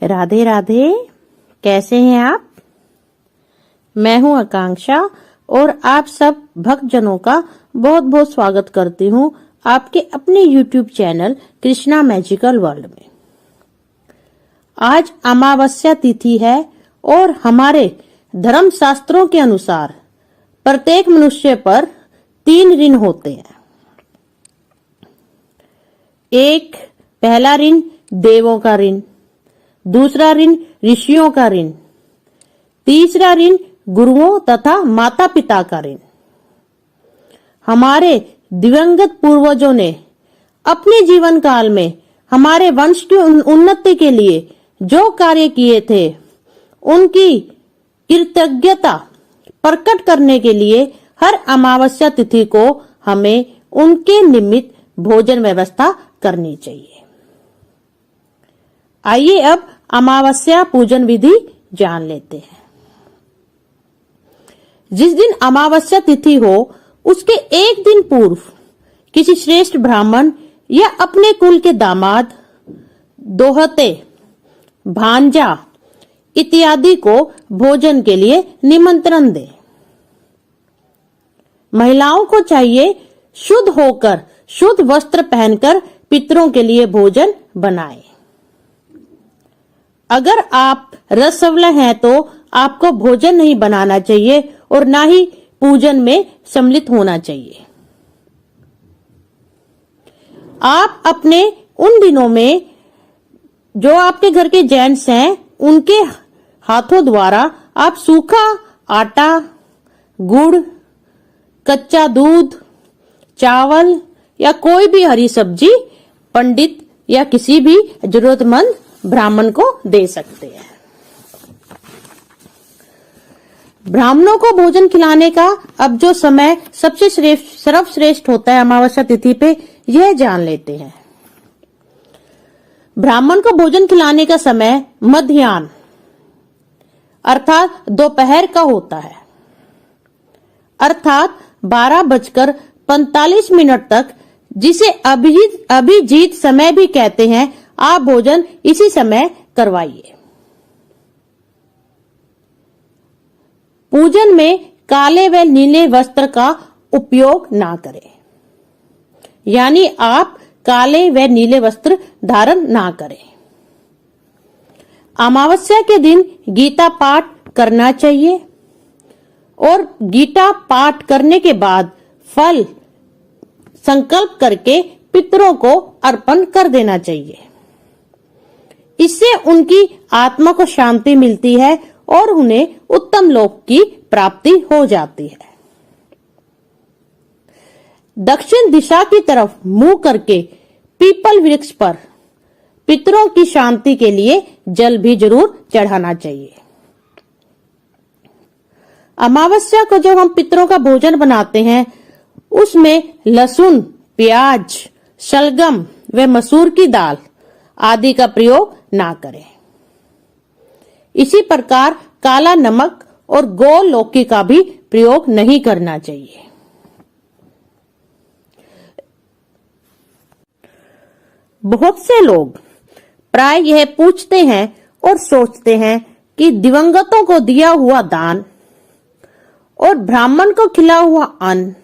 राधे राधे। कैसे हैं आप? मैं हूं आकांक्षा और आप सब भक्तजनों का बहुत बहुत स्वागत करती हूं आपके अपने YouTube channel Krishna magical world में। आज अमावस्या तिथि है और हमारे धर्म शास्त्रों के अनुसार प्रत्येक मनुष्य पर 3 ऋण होते हैं। एक, पहला ऋण देवों का ऋण, दूसरा ऋण ऋषियों का ऋण, तीसरा ऋण गुरुओं तथा माता पिता का ऋण। हमारे दिवंगत पूर्वजों ने अपने जीवन काल में हमारे वंश की उन्नति के लिए जो कार्य किए थे, उनकी कृतज्ञता प्रकट करने के लिए हर अमावस्या तिथि को हमें उनके निमित्त भोजन व्यवस्था करनी चाहिए। आइए अब अमावस्या पूजन विधि जान लेते हैं। जिस दिन अमावस्या तिथि हो उसके एक दिन पूर्व किसी श्रेष्ठ ब्राह्मण या अपने कुल के दामाद, दोहते, भांजा इत्यादि को भोजन के लिए निमंत्रण दें। महिलाओं को चाहिए शुद्ध होकर शुद्ध वस्त्र पहनकर पितरों के लिए भोजन बनाएं। अगर आप रसवला हैं तो आपको भोजन नहीं बनाना चाहिए और ना ही पूजन में सम्मिलित होना चाहिए। आप अपने उन दिनों में जो आपके घर के जेंट्स हैं, उनके हाथों द्वारा आप सूखा आटा, गुड़, कच्चा दूध, चावल या कोई भी हरी सब्जी पंडित या किसी भी जरूरतमंद ब्राह्मण को दे सकते हैं। ब्राह्मणों को भोजन खिलाने का अब जो समय सबसे सर्वश्रेष्ठ होता है अमावस्या तिथि पे, यह जान लेते हैं। ब्राह्मण को भोजन खिलाने का समय मध्याह्न अर्थात दोपहर का होता है, अर्थात 12:45 तक, जिसे अभिजीत समय भी कहते हैं। आप भोजन इसी समय करवाइए। पूजन में काले व नीले वस्त्र का उपयोग ना करें, यानी आप काले व नीले वस्त्र धारण ना करें। अमावस्या के दिन गीता पाठ करना चाहिए और गीता पाठ करने के बाद फल संकल्प करके पितरों को अर्पण कर देना चाहिए। इससे उनकी आत्मा को शांति मिलती है और उन्हें उत्तम लोक की प्राप्ति हो जाती है। दक्षिण दिशा की तरफ मुंह करके पीपल वृक्ष पर पितरों की शांति के लिए जल भी जरूर चढ़ाना चाहिए। अमावस्या को जब हम पितरों का भोजन बनाते हैं, उसमें लहसुन, प्याज, शलगम व मसूर की दाल आदि का प्रयोग ना करें। इसी प्रकार काला नमक और गोल लौकी का भी प्रयोग नहीं करना चाहिए। बहुत से लोग प्राय यह पूछते हैं और सोचते हैं कि दिवंगतों को दिया हुआ दान और ब्राह्मण को खिला हुआ अन्न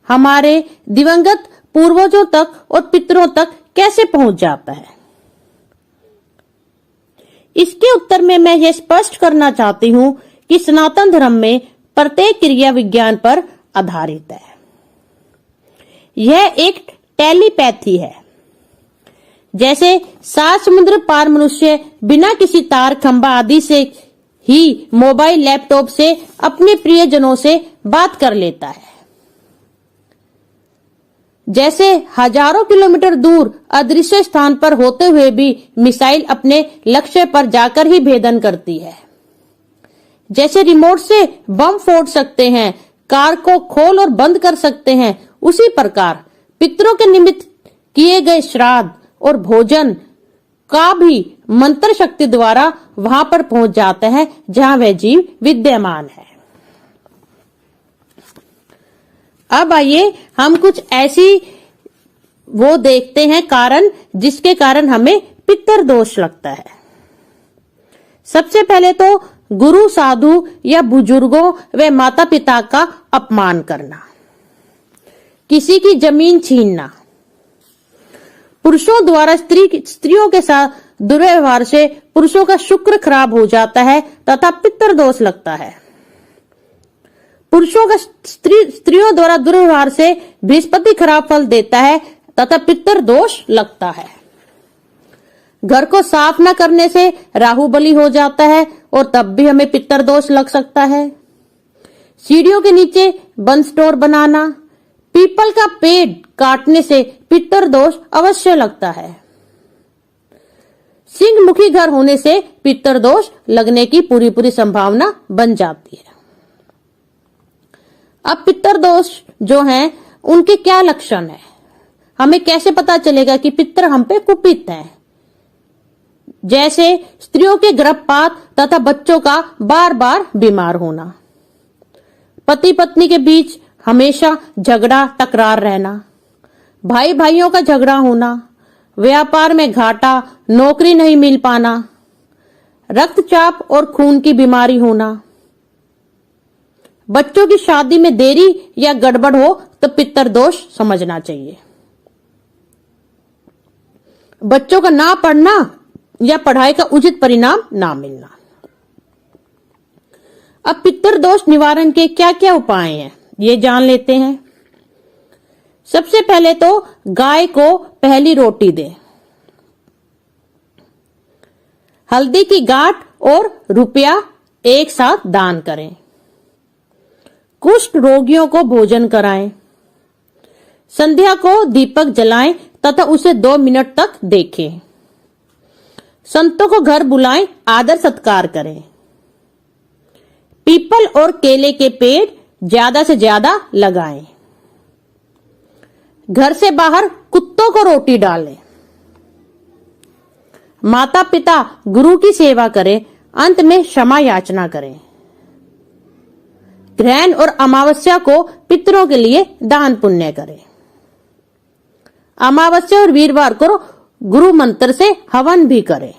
हमारे दिवंगत पूर्वजों तक और पितरों तक कैसे पहुंच जाता है। इसके उत्तर में मैं यह स्पष्ट करना चाहती हूं कि सनातन धर्म में प्रत्येक क्रिया विज्ञान पर आधारित है। यह एक टेलीपैथी है। जैसे 7 समुद्र पार मनुष्य बिना किसी तार, खंबा आदि से ही मोबाइल, लैपटॉप से अपने प्रियजनों से बात कर लेता है, जैसे हजारों किलोमीटर दूर अदृश्य स्थान पर होते हुए भी मिसाइल अपने लक्ष्य पर जाकर ही भेदन करती है, जैसे रिमोट से बम फोड़ सकते हैं, कार को खोल और बंद कर सकते हैं, उसी प्रकार पितरों के निमित्त किए गए श्राद्ध और भोजन का भी मंत्र शक्ति द्वारा वहां पर पहुंच जाता है जहां वह जीव विद्यमान है। अब आइए हम कुछ ऐसी वो देखते हैं कारण जिसके कारण हमें पितर दोष लगता है। सबसे पहले तो गुरु, साधु या बुजुर्गों व माता पिता का अपमान करना, किसी की जमीन छीनना, पुरुषों द्वारा स्त्रियों के साथ दुर्व्यवहार से पुरुषों का शुक्र खराब हो जाता है तथा पितृ दोष लगता है। पुरुषों का स्त्रियों द्वारा दुर्व्यवहार से बृहस्पति खराब फल देता है तथा पितृ दोष लगता है। घर को साफ न करने से राहु बली हो जाता है और तब भी हमें पितृ दोष लग सकता है। सीढ़ियों के नीचे बंद स्टोर बनाना, पीपल का पेड़ काटने से पितृ दोष अवश्य लगता है। सिंहमुखी घर होने से पितृ दोष लगने की पूरी संभावना बन जाती है। अब पितृ दोष जो हैं, उनके क्या लक्षण है, हमें कैसे पता चलेगा कि पितृ हम पे कुपित हैं? जैसे स्त्रियों के गर्भपात तथा बच्चों का बार बार बीमार होना, पति पत्नी के बीच हमेशा झगड़ा टकरार रहना, भाई भाइयों का झगड़ा होना, व्यापार में घाटा, नौकरी नहीं मिल पाना, रक्तचाप और खून की बीमारी होना, बच्चों की शादी में देरी या गड़बड़ हो तो पितृ दोष समझना चाहिए। बच्चों का ना पढ़ना या पढ़ाई का उचित परिणाम ना मिलना। अब पितृ दोष निवारण के क्या क्या उपाय हैं, ये जान लेते हैं। सबसे पहले तो गाय को पहली रोटी दें, हल्दी की गांठ और रुपया एक साथ दान करें, कुष्ठ रोगियों को भोजन कराएं, संध्या को दीपक जलाएं तथा उसे 2 मिनट तक देखें, संतों को घर बुलाएं, आदर सत्कार करें, पीपल और केले के पेड़ ज्यादा से ज्यादा लगाएं, घर से बाहर कुत्तों को रोटी डालें, माता पिता गुरु की सेवा करें, अंत में क्षमा याचना करें, ग्रहण और अमावस्या को पितरों के लिए दान पुण्य करें, अमावस्या और वीरवार को गुरु मंत्र से हवन भी करें,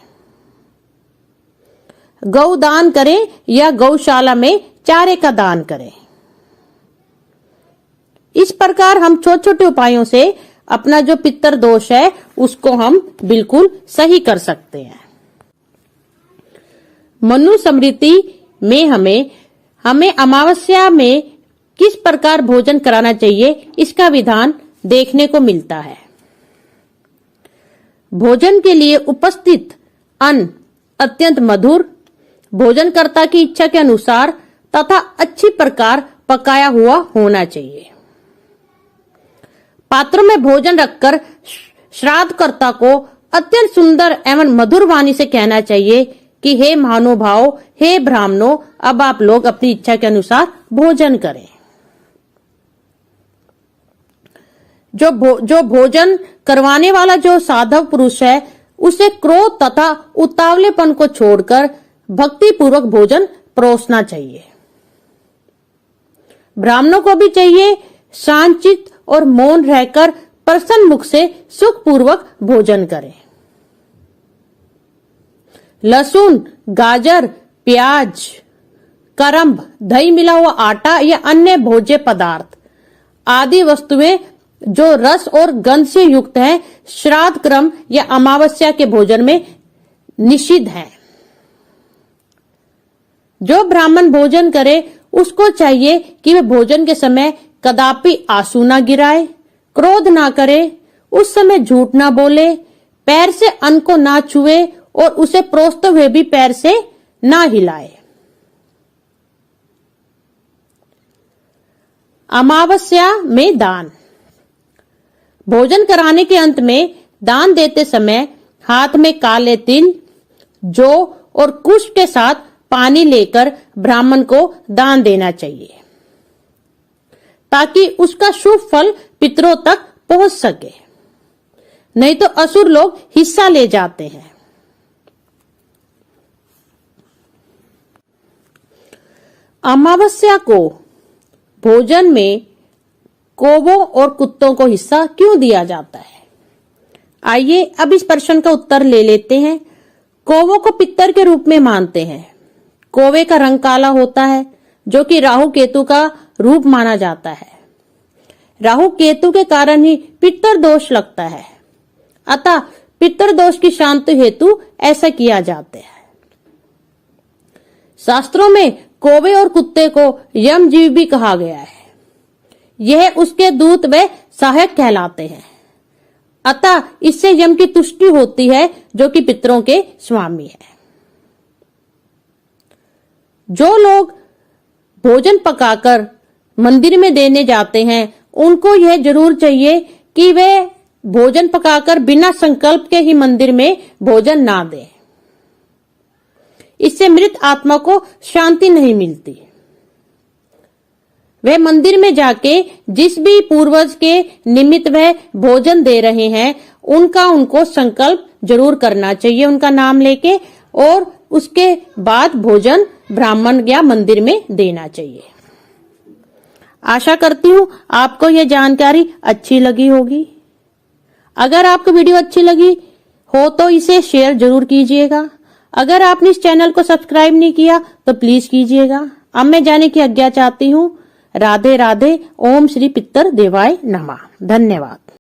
गौ दान करें या गौशाला में चारे का दान करें। इस प्रकार हम छोटे छोटे उपायों से अपना जो पितृ दोष है उसको हम बिल्कुल सही कर सकते हैं। मनुस्मृति में हमें अमावस्या में किस प्रकार भोजन कराना चाहिए इसका विधान देखने को मिलता है। भोजन के लिए उपस्थित अन्न अत्यंत मधुर, भोजनकर्ता की इच्छा के अनुसार तथा अच्छी प्रकार पकाया हुआ होना चाहिए। पात्रों में भोजन रखकर श्राद्धकर्ता को अत्यंत सुंदर एवं मधुर वाणी से कहना चाहिए कि हे महानुभाव, हे ब्राह्मणों, अब आप लोग अपनी इच्छा के अनुसार भोजन करें। जो भोजन करवाने वाला जो साधव पुरुष है उसे क्रोध तथा उतावलेपन को छोड़कर भक्ति पूर्वक भोजन परोसना चाहिए। ब्राह्मणों को भी चाहिए शांतचित्त और मौन रहकर प्रसन्न मुख से सुख पूर्वक भोजन करें। लहसुन, गाजर, प्याज, करम्ब, दही मिला हुआ आटा या अन्य भोज्य पदार्थ आदि वस्तुएं जो रस और गंध से युक्त हैं, श्राद्ध क्रम या अमावस्या के भोजन में निषिद्ध हैं। जो ब्राह्मण भोजन करे उसको चाहिए कि वह भोजन के समय कदापि आंसू ना गिराए, क्रोध ना करे, उस समय झूठ ना बोले, पैर से अन्न को ना छुए और उसे परोसते हुए भी पैर से ना हिलाए। अमावस्या में दान। भोजन कराने के अंत में दान देते समय हाथ में काले तिल, जौ और कुश के साथ पानी लेकर ब्राह्मण को दान देना चाहिए ताकि उसका शुभ फल पितरों तक पहुंच सके, नहीं तो असुर लोग हिस्सा ले जाते हैं। अमावस्या को भोजन में कौवों और कुत्तों को हिस्सा क्यों दिया जाता है? आइए अब इस प्रश्न का उत्तर ले लेते हैं। कौवों को पितर के रूप में मानते हैं। कौवे का रंग काला होता है, जो कि राहु केतु का रूप माना जाता है। राहु केतु के कारण ही पितर दोष लगता है, अतः पितर दोष की शांति हेतु ऐसा किया जाता है। शास्त्रों में कौवे और कुत्ते को यम जीव भी कहा गया है। यह उसके दूत व सहायक कहलाते हैं, अतः इससे यम की तुष्टि होती है, जो कि पितरों के स्वामी है। जो लोग भोजन पकाकर मंदिर में देने जाते हैं, उनको यह जरूर चाहिए कि वे भोजन पकाकर बिना संकल्प के ही मंदिर में भोजन ना दें। इससे मृत आत्मा को शांति नहीं मिलती। वे मंदिर में जाके जिस भी पूर्वज के निमित्त वह भोजन दे रहे हैं, उनको संकल्प जरूर करना चाहिए, उनका नाम लेके, और उसके बाद भोजन ब्राह्मण या मंदिर में देना चाहिए। आशा करती हूँ आपको यह जानकारी अच्छी लगी होगी। अगर आपको वीडियो अच्छी लगी हो तो इसे शेयर जरूर कीजिएगा। अगर आपने इस चैनल को सब्सक्राइब नहीं किया तो प्लीज कीजिएगा। अब मैं जाने की आज्ञा चाहती हूँ। राधे राधे। ओम श्री पितर देवाय नमः। धन्यवाद।